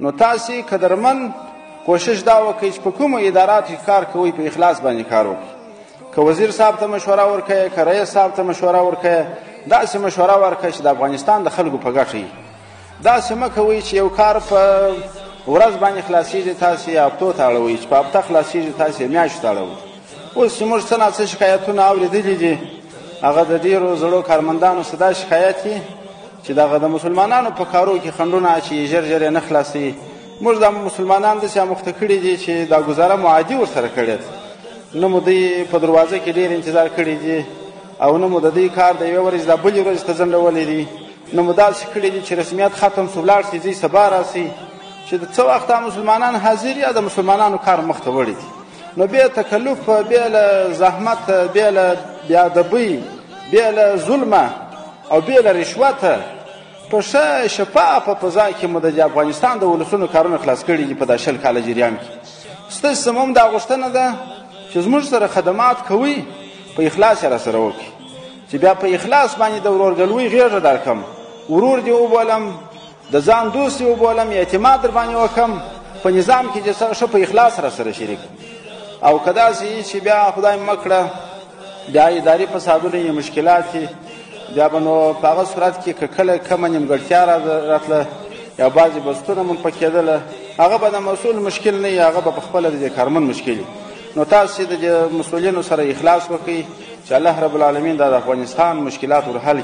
نو تاسې قدرمن کوشش دا وکړئ چې په کومو اداراتو کې کار کوئ په اخلاص باندې کار وکړئ. که وزیر صاحب ته مشوره ورکوئ، که رئیس صاحب ته مشوره ورکوئ، داسې مشوره ورکوئ چې د افغانستان د خلکو په ګټه وي. داسې مه کوئ چې یو کار په ورځ باندې خلاصېږي تاسې هفتو ته اړوئ، چې په هفته خلاصېږي تاسې میاشتو ته اړوئ. اوس چې موږ څه ناڅه شکایتونه اورېدلي دي، هغه د ډېرو زړو کارمندانو څه دا شکایت دي چې دغه د مسلمانانو په کارو کې خنډونه اچوي، ژر ژر یې نه خلاصوي. موږ د مسلمانان داسې اموخته کړي دي چې دا ګزاره مو عادي ورسره کړې ده، نه مو دوی په دروازه کې ډېر انتظار کړی دي او نه مو د دوی کار د یوې ورځې د بلې ورځې ته ځنډولی دي، نه مو داسې کړي دي چې رسمیت ختم سو ولاړ شي ځئ سبا راسئ، چې د څه وخته مسلمانان حاضر یا د مسلمانانو کار مخته وړی دي. نو بې تکلف، بې له زحمت، بې له بېادبۍ، بې له ظلمه او بې له رشوته په ښه شفافه فضا کې مو د افغانستان د ولسونو کارونه خلاص کړي دي په دا 20 کاله جریان کې. ستاسې زموږ دا غوښتنه ده چې زموږ سره خدمات کوئ، په اخلاص یې راسره وکړي، چې بیا په اخلاص باندې د ورورګلوۍ غېږه درکړم، ورور دې وبولم، د ځان دوست دې وبولم، اعتماد در باندې وکړم، په نظام کې چې ښه په اخلاص راسره شریک. او که داسې چې بیا خدای مه کړه بیا اداري فسادونه یې مشکلات دي، بیا به نو په هغه صورت کې که کله کمه نیمګړتیا راتله یا بعضې بستونه منفکېدله، هغه به د مسؤل مشکل نه وي، هغه به په خپله د دې کارمند مشکل وي. نو تاسې د مسؤلینو سره اخلاص وکړئ چې الله رب العالمین دا د افغانستان مشکلات ورحل کړي.